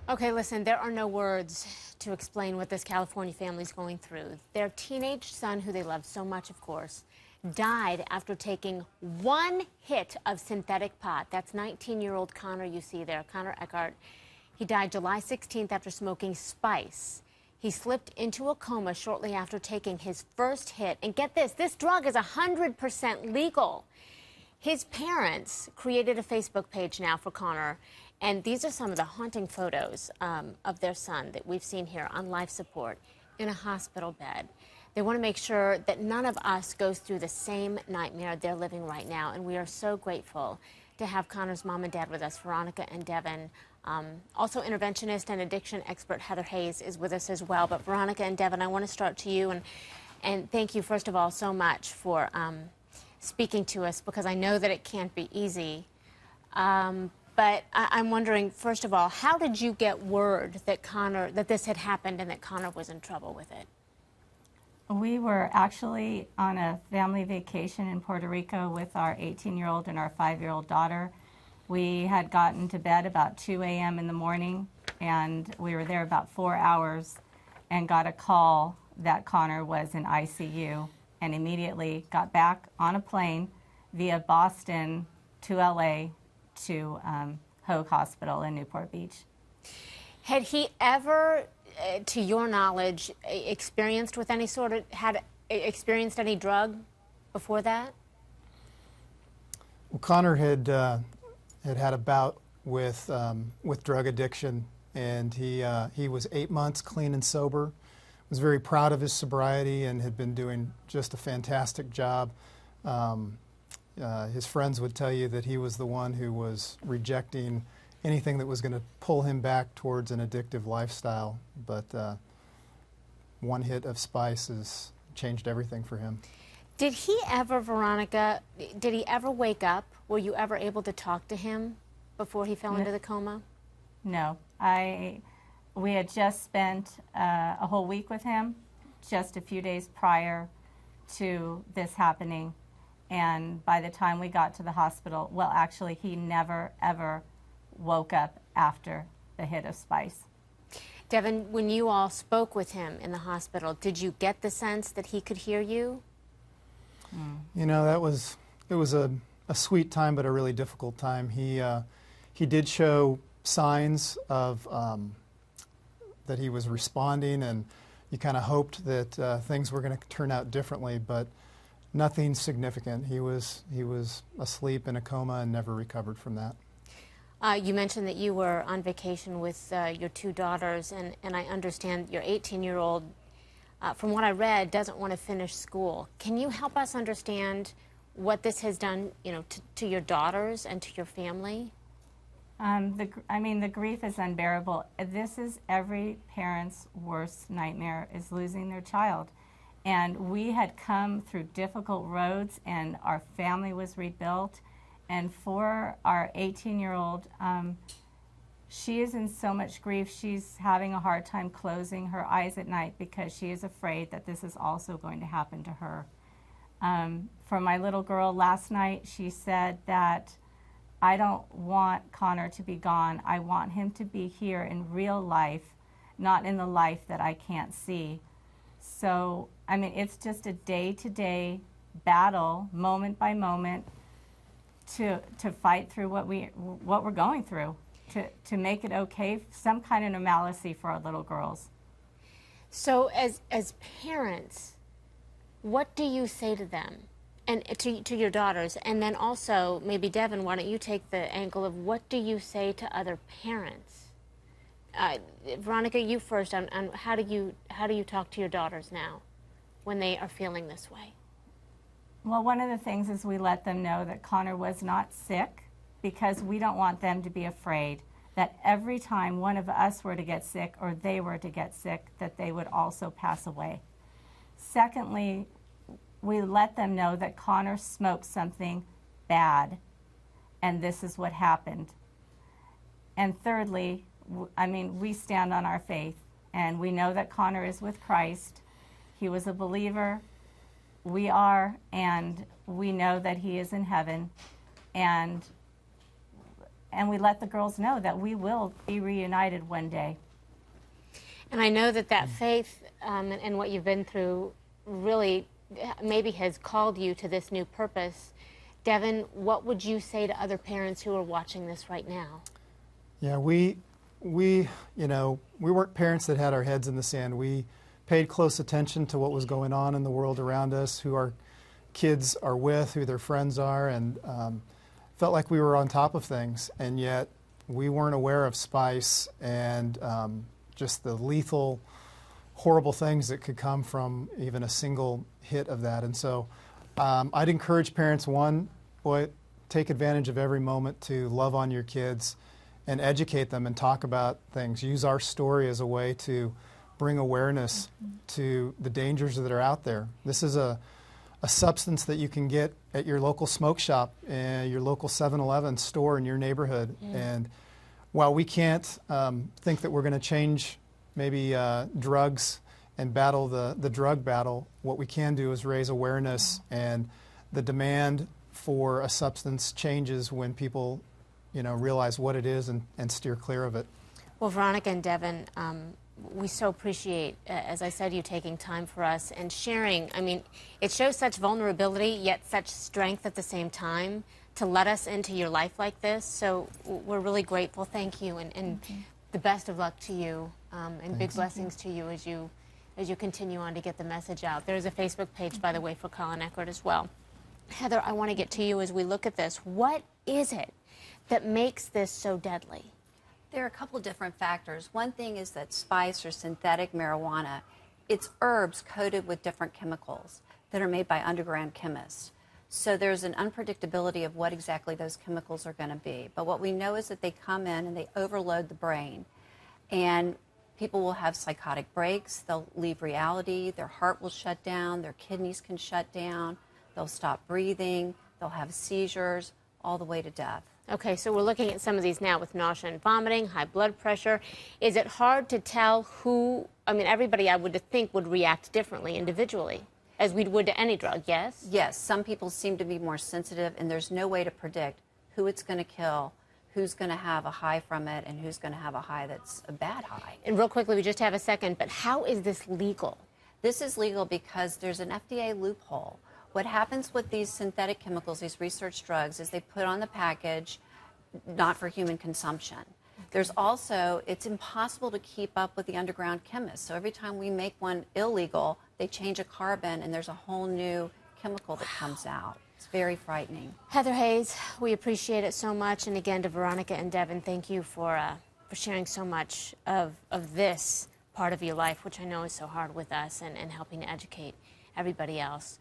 Okay, listen, there are no words to explain what this California family's going through. Their teenage son, who they love so much, of course, died after taking one hit of synthetic pot. That's 19-year-old Connor you see there, Connor Eckhardt. He died July 16th after smoking spice. He slipped into a coma shortly after taking his first hit. And get this drug is 100% legal. His parents created a Facebook page now for Connor, and these are some of the haunting photos of their son that we've seen here on life support in a hospital bed. They want to make sure that none of us goes through the same nightmare they're living right now, and we are so grateful to have Connor's mom and dad with us, Veronica and Devin. Also, interventionist and addiction expert Heather Hayes is with us as well. But Veronica and Devin, I want to start to you, and thank you, first of all, so much for speaking to us, because I know that it can't be easy. But I'm wondering, first of all, how did you get word that this had happened and that Connor was in trouble with it? We were actually on a family vacation in Puerto Rico with our 18-year-old and our 5-year-old daughter. We had gotten to bed about 2 a.m. in the morning, and we were there about 4 hours and got a call that Connor was in ICU, and immediately got back on a plane via Boston to LA to Hoag Hospital in Newport Beach. Had he ever, to your knowledge, experienced any drug before that? Well, Connor had a bout with drug addiction, and he was 8 months clean and sober. Was very proud of his sobriety and had been doing just a fantastic job. His friends would tell you that he was the one who was rejecting anything that was going to pull him back towards an addictive lifestyle. But one hit of spice has changed everything for him. Did he ever, Veronica, did he ever wake up? Were you ever able to talk to him before he fell into the coma? No. We had just spent a whole week with him, just a few days prior to this happening. And by the time we got to the hospital, well, actually, he never, ever woke up after the hit of spice. Devin, when you all spoke with him in the hospital, did you get the sense that he could hear you? You know, it was a sweet time, but a really difficult time. He did show signs of that he was responding, and you kind of hoped that things were going to turn out differently, but nothing significant. He was asleep in a coma and never recovered from that. You mentioned that you were on vacation with your two daughters, and I understand your 18-year-old, from what I read, doesn't want to finish school. Can you help us understand what this has done, to your daughters and to your family? The grief is unbearable. This is every parent's worst nightmare, is losing their child. And we had come through difficult roads, and our family was rebuilt. And for our 18-year-old, she is in so much grief. She's having a hard time closing her eyes at night because she is afraid that this is also going to happen to her. For my little girl last night, she said that I don't want Connor to be gone. I want him to be here in real life, not in the life that I can't see. So, it's just a day-to-day battle, moment by moment, to fight through what we're going through, to make it okay, some kind of normalcy for our little girls. So, as parents, what do you say to them, and to your daughters? And then also, maybe Devin, why don't you take the angle of what do you say to other parents? Veronica, you first. On how do you talk to your daughters now when they are feeling this way? Well, one of the things is we let them know that Connor was not sick, because we don't want them to be afraid that every time one of us were to get sick or they were to get sick, that they would also pass away. Secondly, we let them know that Connor smoked something bad, and this is what happened. And thirdly, we stand on our faith, and we know that Connor is with Christ. He was a believer. We are, and we know that he is in heaven. And and we let the girls know that we will be reunited one day. And I know that that faith and what you've been through really maybe has called you to this new purpose. Devin, what would you say to other parents who are watching this right now? Yeah, we weren't parents that had our heads in the sand. We paid close attention to what was going on in the world around us, who our kids are with, who their friends are, and felt like we were on top of things. And yet we weren't aware of spice and just the lethal, horrible things that could come from even a single hit of that. And so I'd encourage parents, take advantage of every moment to love on your kids and educate them and talk about things. Use our story as a way to bring awareness to the dangers that are out there. This is a substance that you can get at your local smoke shop, your local 7-Eleven store in your neighborhood. And while we can't think that we're going to change maybe drugs and battle the drug battle, what we can do is raise awareness, and the demand for a substance changes when people realize what it is and steer clear of it. Well, Veronica and Devin, we so appreciate, as I said, you taking time for us and sharing. I mean, it shows such vulnerability, yet such strength at the same time to let us into your life like this. So we're really grateful. Thank you, and the best of luck to you, and big blessings to you as you continue on to get the message out. There's a Facebook page, by the way, for Colin Eckhardt as well. Heather, I want to get to you as we look at this. What is it that makes this so deadly? There are a couple of different factors. One thing is that spice or synthetic marijuana, it's herbs coated with different chemicals that are made by underground chemists. So there's an unpredictability of what exactly those chemicals are going to be. But what we know is that they come in and they overload the brain. And people will have psychotic breaks. They'll leave reality. Their heart will shut down. Their kidneys can shut down. They'll stop breathing. They'll have seizures, all the way to death. Okay, so we're looking at some of these now with nausea and vomiting, high blood pressure. Is it hard to tell who, I mean, everybody I would think would react differently individually, as we would to any drug, yes? Yes, some people seem to be more sensitive, and there's no way to predict who it's going to kill, who's going to have a high from it, and who's going to have a high that's a bad high. And real quickly, we just have a second, but how is this legal? This is legal because there's an FDA loophole. What happens with these synthetic chemicals, these research drugs, is they put on the package, not for human consumption. There's also, it's impossible to keep up with the underground chemists. So every time we make one illegal, they change a carbon and there's a whole new chemical that comes out. It's very frightening. Heather Hayes, we appreciate it so much. And again, to Veronica and Devin, thank you for sharing so much of this part of your life, which I know is so hard with us, and helping to educate everybody else.